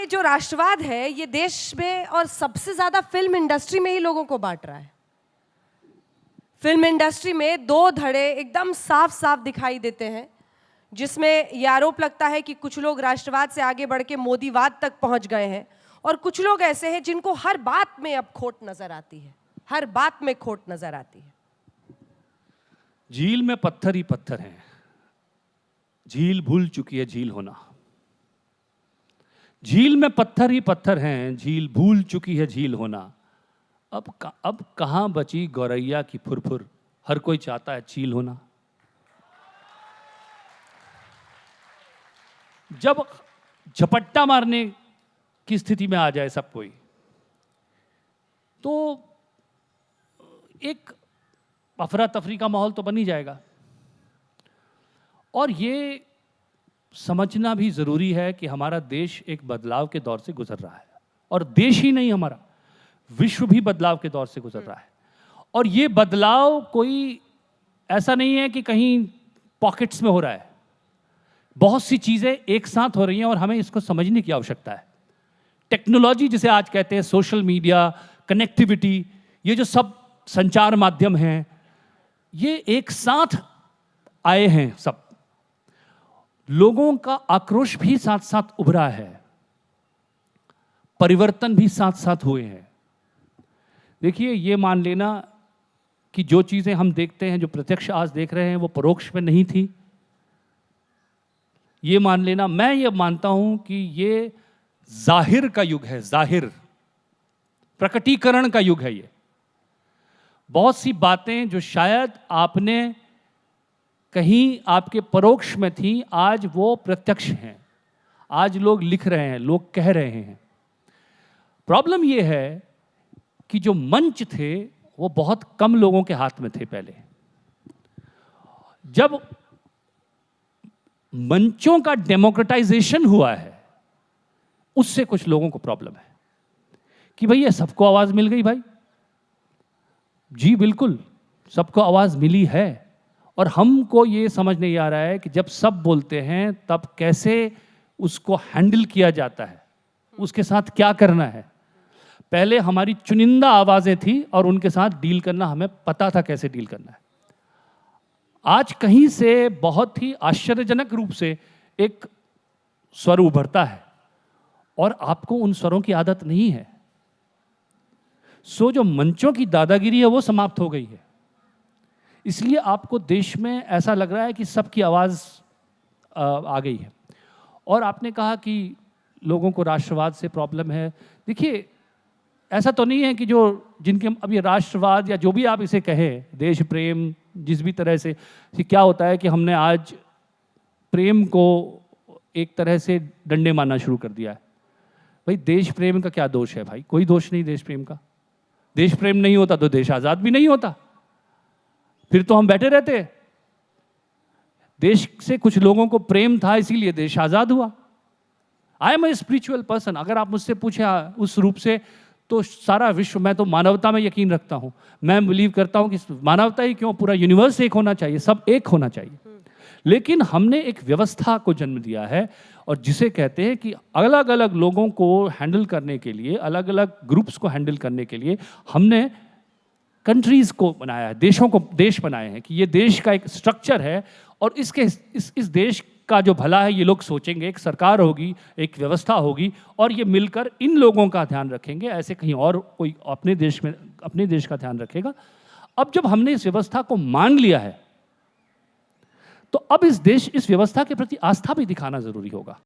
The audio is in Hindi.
जो राष्ट्रवाद है ये देश में और सबसे ज्यादा फिल्म इंडस्ट्री में ही लोगों को बांट रहा है। फिल्म इंडस्ट्री में दो धड़े एकदम साफ साफ दिखाई देते हैं, जिसमें ये आरोप लगता है कि कुछ लोग राष्ट्रवाद से आगे बढ़ के मोदीवाद तक पहुंच गए हैं और कुछ लोग ऐसे हैं जिनको हर बात में अब खोट नजर आती है, हर बात में खोट नजर आती है। झील में पत्थर ही पत्थर हैं, झील भूल चुकी है झील होना। झील में पत्थर ही पत्थर हैं, झील भूल चुकी है झील होना। अब कहां बची गौरैया की फुरफुर, हर कोई चाहता है चील होना। जब झपट्टा मारने की स्थिति में आ जाए सब कोई, तो एक अफरा तफरी का माहौल तो बन ही जाएगा। और ये समझना भी जरूरी है कि हमारा देश एक बदलाव के दौर से गुजर रहा है, और देश ही नहीं, हमारा विश्व भी बदलाव के दौर से गुजर रहा है। और ये बदलाव कोई ऐसा नहीं है कि कहीं पॉकेट्स में हो रहा है, बहुत सी चीजें एक साथ हो रही हैं और हमें इसको समझने की आवश्यकता है। टेक्नोलॉजी जिसे आज कहते हैं, सोशल मीडिया, कनेक्टिविटी, ये जो सब संचार माध्यम हैं, ये एक साथ आए हैं। सब लोगों का आक्रोश भी साथ साथ उभरा है, परिवर्तन भी साथ साथ हुए हैं। देखिए, ये मान लेना कि जो चीजें हम देखते हैं, जो प्रत्यक्ष आज देख रहे हैं, वो परोक्ष में नहीं थी। ये मान लेना, मैं ये मानता हूं कि ये जाहिर का युग है, जाहिर प्रकटीकरण का युग है। ये बहुत सी बातें जो शायद आपने कहीं आपके परोक्ष में थी, आज वो प्रत्यक्ष हैं। आज लोग लिख रहे हैं, लोग कह रहे हैं। प्रॉब्लम ये है कि जो मंच थे वो बहुत कम लोगों के हाथ में थे। पहले जब मंचों का डेमोक्रेटाइजेशन हुआ है, उससे कुछ लोगों को प्रॉब्लम है कि भाई ये सबको आवाज मिल गई। भाई जी बिल्कुल, सबको आवाज मिली है, और हमको ये समझ नहीं आ रहा है कि जब सब बोलते हैं तब कैसे उसको हैंडल किया जाता है, उसके साथ क्या करना है। पहले हमारी चुनिंदा आवाजें थी और उनके साथ डील करना हमें पता था कैसे डील करना है। आज कहीं से बहुत ही आश्चर्यजनक रूप से एक स्वर उभरता है और आपको उन स्वरों की आदत नहीं है। सो जो मंचों की दादागिरी है वो समाप्त हो गई है। इसलिए आपको देश में ऐसा लग रहा है कि सबकी आवाज आ गई है। और आपने कहा कि लोगों को राष्ट्रवाद से प्रॉब्लम है। देखिए, ऐसा तो नहीं है कि जो जिनके अब ये राष्ट्रवाद या जो भी आप इसे कहें, देश प्रेम, जिस भी तरह से, क्या होता है कि हमने आज प्रेम को एक तरह से डंडे मारना शुरू कर दिया है। भाई देश प्रेम का क्या दोष है? भाई कोई दोष नहीं देश प्रेम का। देश प्रेम नहीं होता तो देश आजाद भी नहीं होता, फिर तो हम बैठे रहते। देश से कुछ लोगों को प्रेम था, इसीलिए देश आजाद हुआ। I am a spiritual person. अगर आप मुझसे पूछे उस रूप से, तो सारा विश्व, मैं तो मानवता में यकीन रखता हूं। मैं बिलीव करता हूं कि मानवता ही क्यों, पूरा यूनिवर्स एक होना चाहिए, सब एक होना चाहिए। लेकिन हमने एक व्यवस्था को जन्म दिया है, और जिसे कहते हैं कि अलग अलग लोगों को हैंडल करने के लिए, अलग अलग ग्रुप्स को हैंडल करने के लिए हमने कंट्रीज को बनाया है, देशों को देश बनाए हैं कि ये देश का एक स्ट्रक्चर है, और इसके इस देश का जो भला है ये लोग सोचेंगे। एक सरकार होगी, एक व्यवस्था होगी, और ये मिलकर इन लोगों का ध्यान रखेंगे। ऐसे कहीं और कोई अपने देश का ध्यान रखेगा। अब जब हमने इस व्यवस्था को मान लिया है, तो अब इस व्यवस्था के प्रति आस्था भी दिखाना जरूरी होगा।